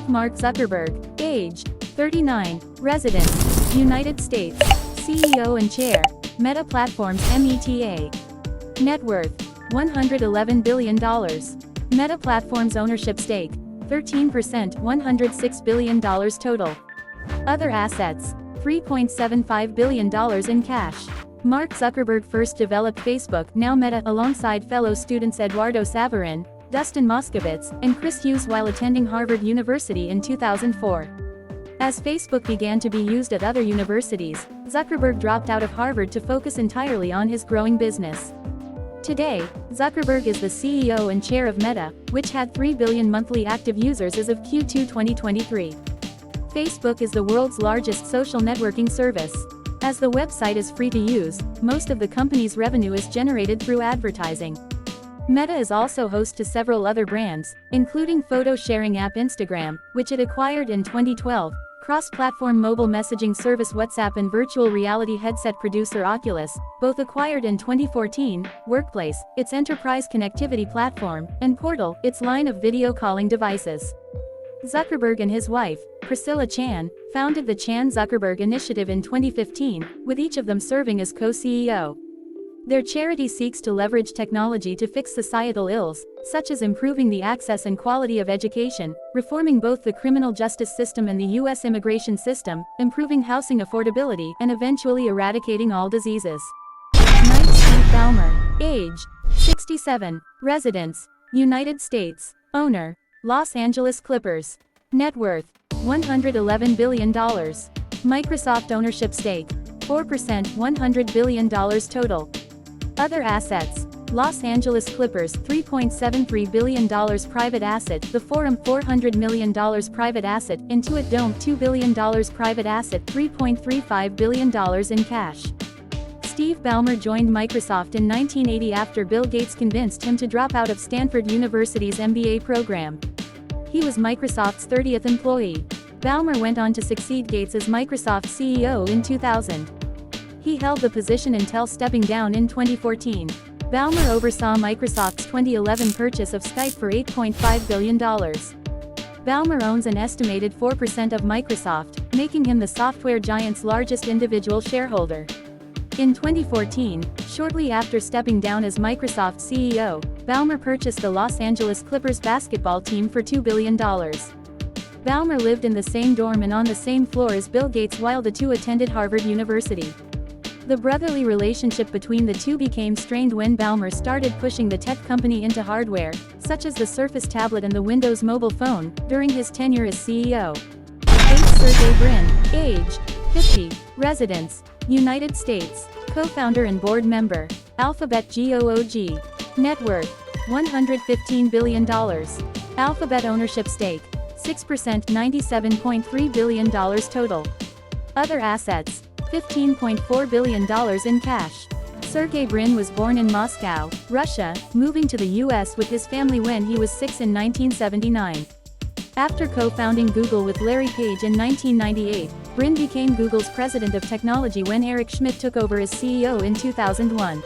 Mark Zuckerberg, age, 39, residence, United States, CEO and Chair, Meta Platforms META. Net worth, $111 billion. Meta Platforms ownership stake, 13%, $106 billion total. Other assets, $3.75 billion in cash. Mark Zuckerberg first developed Facebook, now Meta, alongside fellow students Eduardo Saverin, Dustin Moskovitz, and Chris Hughes while attending Harvard University in 2004. As Facebook began to be used at other universities, Zuckerberg dropped out of Harvard to focus entirely on his growing business. Today, Zuckerberg is the CEO and chair of Meta, which had 3 billion monthly active users as of Q2 2023. Facebook is the world's largest social networking service. As the website is free to use, most of the company's revenue is generated through advertising. Meta is also host to several other brands, including photo-sharing app Instagram, which it acquired in 2012, cross-platform mobile messaging service WhatsApp and virtual reality headset producer Oculus, both acquired in 2014, Workplace, its enterprise connectivity platform, and Portal, its line of video calling devices. Zuckerberg and his wife, Priscilla Chan, founded the Chan-Zuckerberg Initiative in 2015, with each of them serving as co-CEO. Their charity seeks to leverage technology to fix societal ills, such as improving the access and quality of education, reforming both the criminal justice system and the U.S. immigration system, improving housing affordability, and eventually eradicating all diseases. Knight Steve Ballmer, age, 67, residence, United States, owner, Los Angeles Clippers. Net worth, $111 billion. Microsoft ownership stake, 4%, $100 billion total. Other assets, Los Angeles Clippers $3.73 billion private asset, The Forum $400 million private asset, Intuit Dome $2 billion private asset, $3.35 billion in cash. Steve Ballmer joined Microsoft in 1980 after Bill Gates convinced him to drop out of Stanford University's MBA program. He was Microsoft's 30th employee. Ballmer went on to succeed Gates as Microsoft's CEO in 2000. He held the position until stepping down in 2014. Ballmer oversaw Microsoft's 2011 purchase of Skype for $8.5 billion. Ballmer owns an estimated 4% of Microsoft, making him the software giant's largest individual shareholder. In 2014, shortly after stepping down as Microsoft CEO, Ballmer purchased the Los Angeles Clippers basketball team for $2 billion. Ballmer lived in the same dorm and on the same floor as Bill Gates while the two attended Harvard University. The brotherly relationship between the two became strained when Ballmer started pushing the tech company into hardware, such as the Surface tablet and the Windows mobile phone, during his tenure as CEO. H. Sergey Brin, age, 50, residence, United States, co-founder and board member, Alphabet GOOG. Net worth, $115 billion. Alphabet ownership stake, 6%, $97.3 billion total. Other assets, $15.4 billion in cash. Sergey Brin was born in Moscow, Russia, moving to the US with his family when he was 6 in 1979. After co-founding Google with Larry Page in 1998, Brin became Google's president of technology when Eric Schmidt took over as CEO in 2001.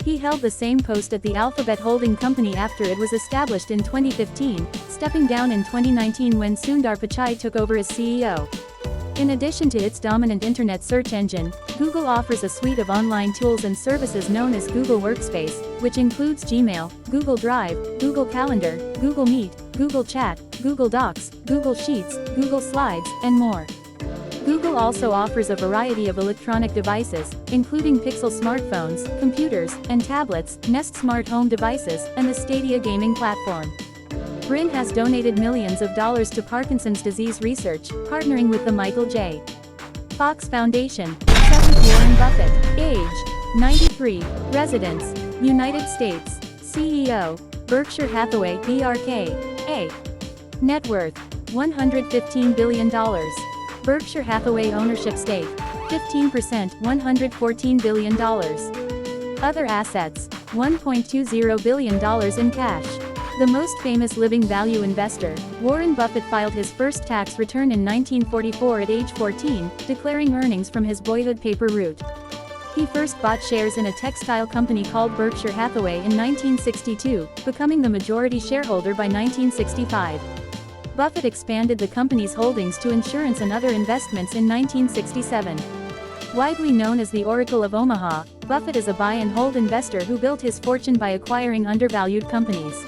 He held the same post at the Alphabet holding company after it was established in 2015, stepping down in 2019 when Sundar Pichai took over as CEO. In addition to its dominant internet search engine, Google offers a suite of online tools and services known as Google Workspace, which includes Gmail, Google Drive, Google Calendar, Google Meet, Google Chat, Google Docs, Google Sheets, Google Slides, and more. Google also offers a variety of electronic devices, including Pixel smartphones, computers, and tablets, Nest smart home devices, and the Stadia gaming platform. Brin has donated millions of dollars to Parkinson's disease research, partnering with the Michael J. Fox Foundation. 7th Warren Buffett, age, 93, residence, United States, CEO, Berkshire Hathaway BRK. Net worth, $115 billion. Berkshire Hathaway ownership stake, 15%, $114 billion. Other assets, $1.20 billion in cash. The most famous living value investor, Warren Buffett filed his first tax return in 1944 at age 14, declaring earnings from his boyhood paper route. He first bought shares in a textile company called Berkshire Hathaway in 1962, becoming the majority shareholder by 1965. Buffett expanded the company's holdings to insurance and other investments in 1967. Widely known as the Oracle of Omaha, Buffett is a buy-and-hold investor who built his fortune by acquiring undervalued companies.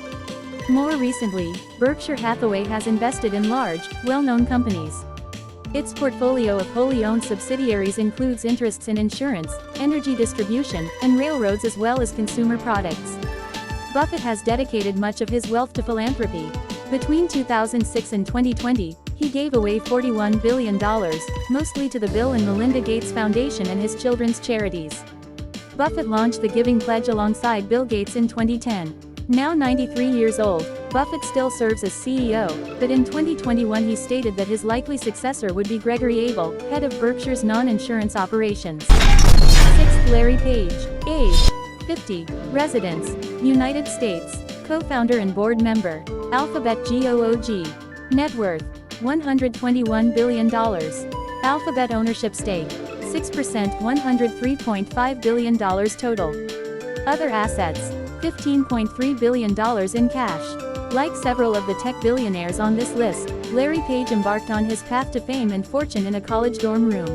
More recently, Berkshire Hathaway has invested in large, well-known companies. Its portfolio of wholly owned subsidiaries includes interests in insurance, energy distribution, and railroads as well as consumer products. Buffett has dedicated much of his wealth to philanthropy. Between 2006 and 2020, he gave away $41 billion, mostly to the Bill and Melinda Gates Foundation and his children's charities. Buffett launched the Giving Pledge alongside Bill Gates in 2010. Now 93 years old, Buffett still serves as CEO, but in 2021 he stated that his likely successor would be Gregory Abel, head of Berkshire's non-insurance operations. 6th, Larry Page. Age: 50. Residence: United States. Co-founder and board member. Alphabet GOOG. Net worth: $121 billion. Alphabet ownership stake: 6%, $103.5 billion total. Other assets: $15.3 billion in cash. Like several of the tech billionaires on this list, Larry Page embarked on his path to fame and fortune in a college dorm room.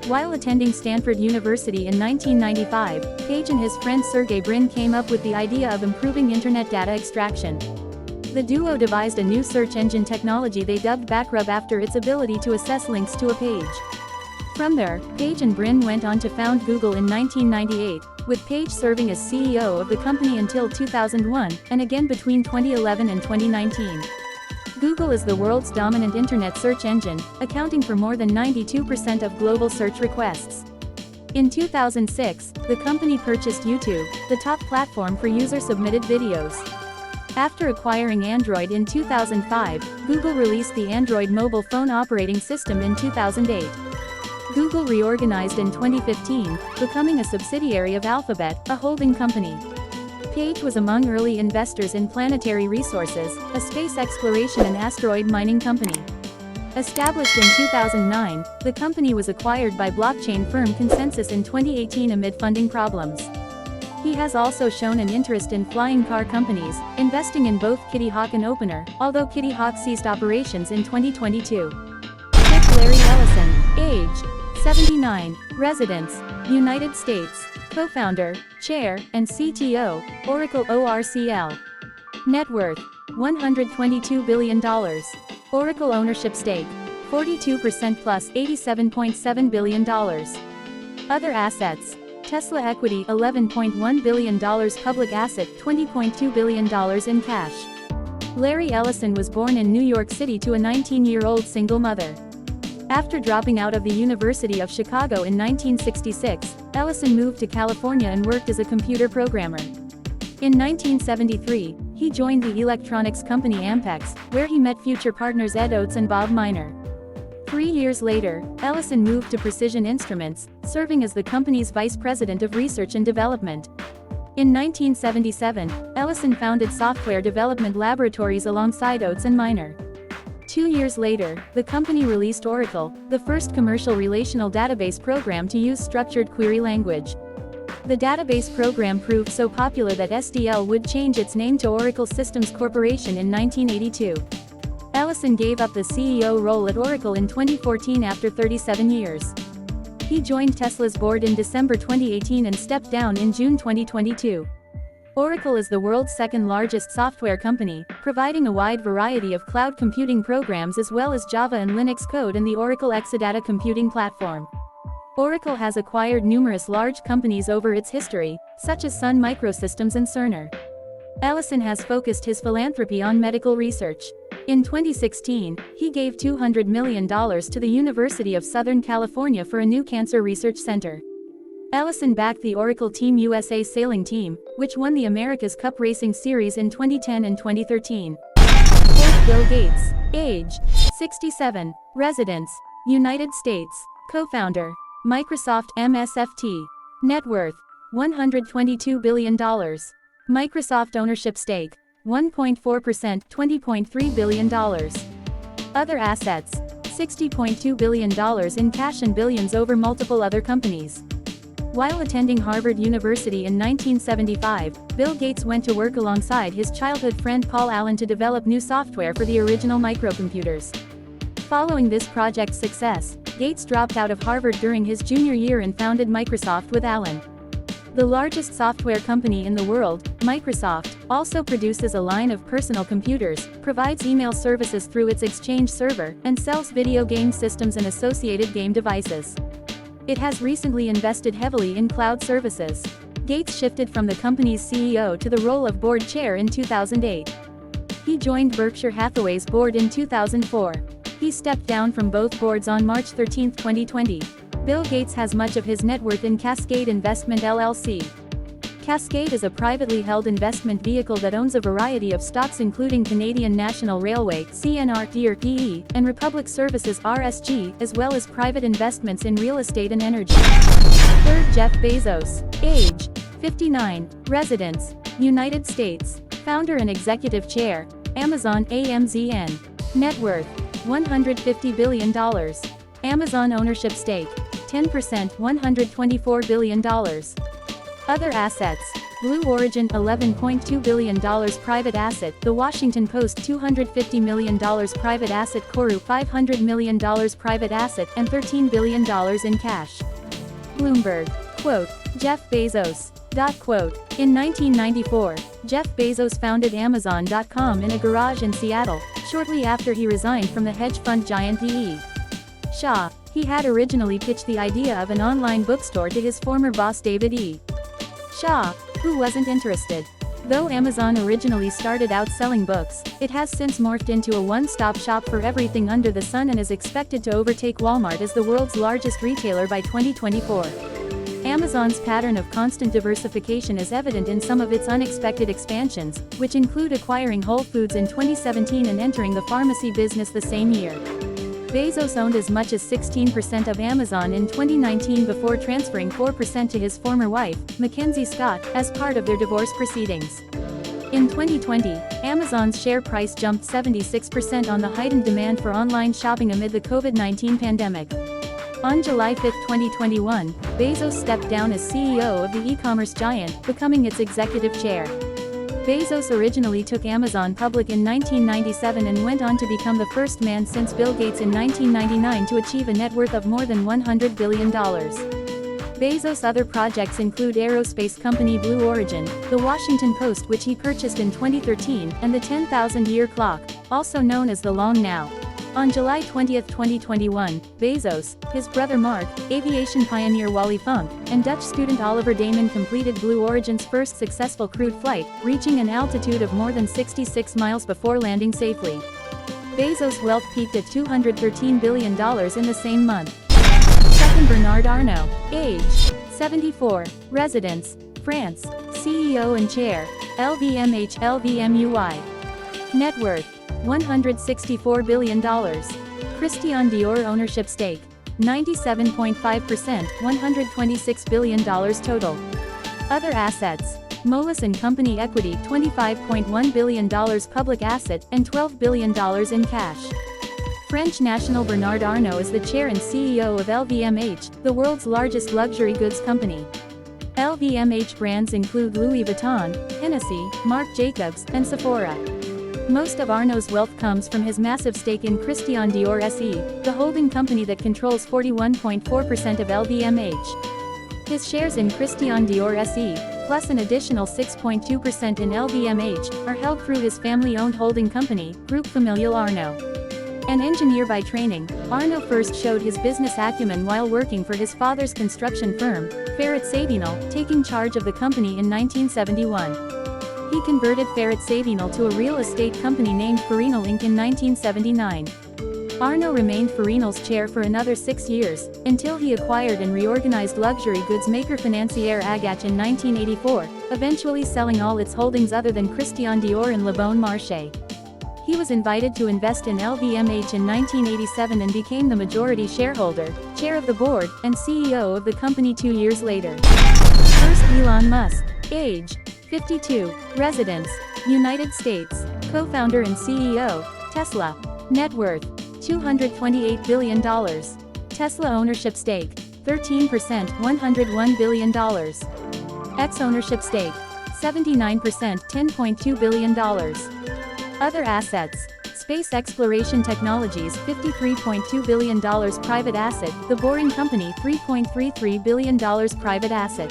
While attending Stanford University in 1995, Page and his friend Sergey Brin came up with the idea of improving internet data extraction. The duo devised a new search engine technology they dubbed Backrub after its ability to assess links to a page. From there, Page and Brin went on to found Google in 1998, with Page serving as CEO of the company until 2001, and again between 2011 and 2019. Google is the world's dominant internet search engine, accounting for more than 92% of global search requests. In 2006, the company purchased YouTube, the top platform for user-submitted videos. After acquiring Android in 2005, Google released the Android mobile phone operating system in 2008. Google reorganized in 2015, becoming a subsidiary of Alphabet, a holding company. Page was among early investors in Planetary Resources, a space exploration and asteroid mining company. Established in 2009, the company was acquired by blockchain firm Consensus in 2018 amid funding problems. He has also shown an interest in flying car companies, investing in both Kitty Hawk and Opener, although Kitty Hawk ceased operations in 2022. 5th, Larry Ellison. Age: 79. Residence: United States. Co-founder, chair, and CTO, Oracle ORCL. Net worth: $122 billion. Oracle ownership stake: 42% plus $87.7 billion. Other assets: Tesla equity $11.1 billion, public asset $20.2 billion in cash. Larry Ellison was born in New York City to a 19-year-old single mother. After dropping out of the University of Chicago in 1966, Ellison moved to California and worked as a computer programmer. In 1973, he joined the electronics company Ampex, where he met future partners Ed Oates and Bob Miner. 3 years later, Ellison moved to Precision Instruments, serving as the company's vice president of research and development. In 1977, Ellison founded software development laboratories alongside Oates and Miner. 2 years later, the company released Oracle, the first commercial relational database program to use structured query language. The database program proved so popular that SDL would change its name to Oracle Systems Corporation in 1982. Ellison gave up the CEO role at Oracle in 2014 after 37 years. He joined Tesla's board in December 2018 and stepped down in June 2022. Oracle is the world's second-largest software company, providing a wide variety of cloud computing programs as well as Java and Linux code in the Oracle Exadata computing platform. Oracle has acquired numerous large companies over its history, such as Sun Microsystems and Cerner. Ellison has focused his philanthropy on medical research. In 2016, he gave $200 million to the University of Southern California for a new cancer research center. Ellison backed the Oracle Team USA sailing team, which won the America's Cup Racing Series in 2010 and 2013. 4th, Bill Gates. Age: 67. Residence: United States. Co-founder, Microsoft MSFT. Net worth: $122 billion. Microsoft ownership stake: 1.4%, $20.3 billion. Other assets: $60.2 billion in cash and billions over multiple other companies. While attending Harvard University in 1975, Bill Gates went to work alongside his childhood friend Paul Allen to develop new software for the original microcomputers. Following this project's success, Gates dropped out of Harvard during his junior year and founded Microsoft with Allen. The largest software company in the world, Microsoft, also produces a line of personal computers, provides email services through its Exchange server, and sells video game systems and associated game devices. It has recently invested heavily in cloud services. Gates shifted from the company's CEO to the role of board chair in 2008. He joined Berkshire Hathaway's board in 2004. He stepped down from both boards on March 13, 2020. Bill Gates has much of his net worth in Cascade Investment LLC. Cascade is a privately held investment vehicle that owns a variety of stocks including Canadian National Railway (CNRE) and Republic Services (RSG), as well as private investments in real estate and energy. 3rd, Jeff Bezos. Age: 59. Residence: United States. Founder and Executive Chair, Amazon AMZN. Net worth: $150 billion. Amazon ownership stake: 10%, $124 billion. Other assets: Blue Origin $11.2 billion private asset, The Washington Post $250 million private asset, Koru $500 million private asset, and $13 billion in cash. Bloomberg. Quote, Jeff Bezos. Quote, in 1994, Jeff Bezos founded Amazon.com in a garage in Seattle, shortly after he resigned from the hedge fund giant D.E. Shaw. He had originally pitched the idea of an online bookstore to his former boss David E. Shaw, who wasn't interested. Though Amazon originally started out selling books, it has since morphed into a one-stop shop for everything under the sun and is expected to overtake Walmart as the world's largest retailer by 2024. Amazon's pattern of constant diversification is evident in some of its unexpected expansions, which include acquiring Whole Foods in 2017 and entering the pharmacy business the same year. Bezos owned as much as 16% of Amazon in 2019 before transferring 4% to his former wife, Mackenzie Scott, as part of their divorce proceedings. In 2020, Amazon's share price jumped 76% on the heightened demand for online shopping amid the COVID-19 pandemic. On July 5, 2021, Bezos stepped down as CEO of the e-commerce giant, becoming its executive chair. Bezos originally took Amazon public in 1997 and went on to become the first man since Bill Gates in 1999 to achieve a net worth of more than $100 billion. Bezos' other projects include aerospace company Blue Origin, The Washington Post which he purchased in 2013, and the 10,000-year clock, also known as the Long Now. On July 20, 2021, Bezos, his brother Mark, aviation pioneer Wally Funk, and Dutch student Oliver Damon completed Blue Origin's first successful crewed flight, reaching an altitude of more than 66 miles before landing safely. Bezos' wealth peaked at $213 billion in the same month. 2nd, Bernard Arnault. Age: 74. Residence: France. CEO and Chair, LVMH LVMUY. Net worth: $164 billion. Christian Dior ownership stake: 97.5%, $126 billion total. Other assets: Moelis & Company equity $25.1 billion public asset, and $12 billion in cash. French national Bernard Arnault is the chair and CEO of LVMH, the world's largest luxury goods company. LVMH brands include Louis Vuitton, Hennessy, Marc Jacobs, and Sephora. Most of Arnault's wealth comes from his massive stake in Christian Dior SE, the holding company that controls 41.4% of LVMH. His shares in Christian Dior SE, plus an additional 6.2% in LVMH, are held through his family-owned holding company, Groupe Familial Arnault. An engineer by training, Arnault first showed his business acumen while working for his father's construction firm, Ferret Savinel, taking charge of the company in 1971. He converted Ferret Savinel to a real estate company named Farinel Inc. in 1979. Arnault remained Farinel's chair for another 6 years, until he acquired and reorganized luxury goods maker Financière Agache in 1984, eventually selling all its holdings other than Christian Dior and Le Bon Marché. He was invited to invest in LVMH in 1987 and became the majority shareholder, chair of the board, and CEO of the company 2 years later. 1st, Elon Musk. Age: 52. Residence: United States. Co-founder and CEO, Tesla. Net worth: $228 billion. Tesla ownership stake: 13% $101 billion. Ex-ownership stake, 79% $10.2 billion. Other assets. Space Exploration Technologies $53.2 billion private asset, The Boring Company $3.33 billion private asset.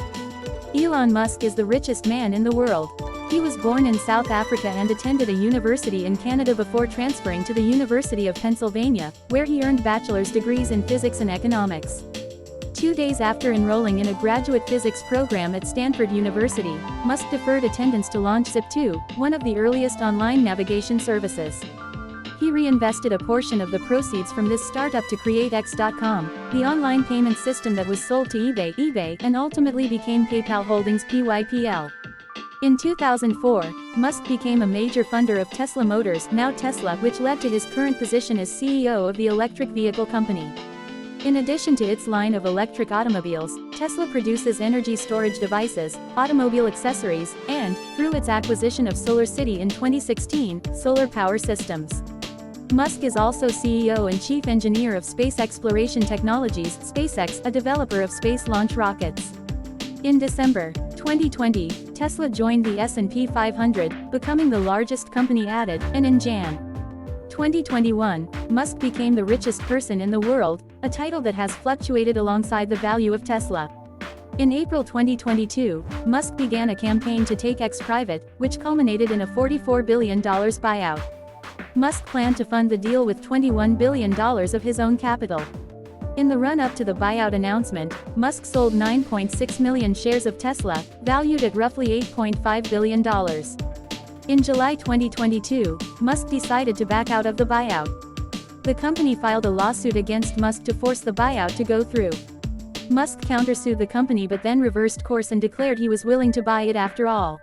Elon Musk is the richest man in the world. He was born in South Africa and attended a university in Canada before transferring to the University of Pennsylvania, where he earned bachelor's degrees in physics and economics. 2 days after enrolling in a graduate physics program at Stanford University, Musk deferred attendance to launch Zip2, one of the earliest online navigation services. He reinvested a portion of the proceeds from this startup to create X.com, the online payment system that was sold to eBay, and ultimately became PayPal Holdings PYPL. In 2004, Musk became a major funder of Tesla Motors, now Tesla, which led to his current position as CEO of the electric vehicle company. In addition to its line of electric automobiles, Tesla produces energy storage devices, automobile accessories, and, through its acquisition of SolarCity in 2016, solar power systems. Musk is also CEO and chief engineer of Space Exploration Technologies, SpaceX, a developer of space launch rockets. In December 2020, Tesla joined the S&P 500, becoming the largest company added, and in Jan. 2021, Musk became the richest person in the world, a title that has fluctuated alongside the value of Tesla. In April 2022, Musk began a campaign to take X private, which culminated in a $44 billion buyout. Musk planned to fund the deal with $21 billion of his own capital. In the run-up to the buyout announcement, Musk sold 9.6 million shares of Tesla, valued at roughly $8.5 billion. In July 2022, Musk decided to back out of the buyout. The company filed a lawsuit against Musk to force the buyout to go through. Musk countersued the company but then reversed course and declared he was willing to buy it after all.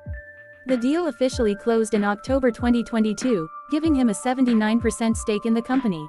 The deal officially closed in October 2022, giving him a 79% stake in the company.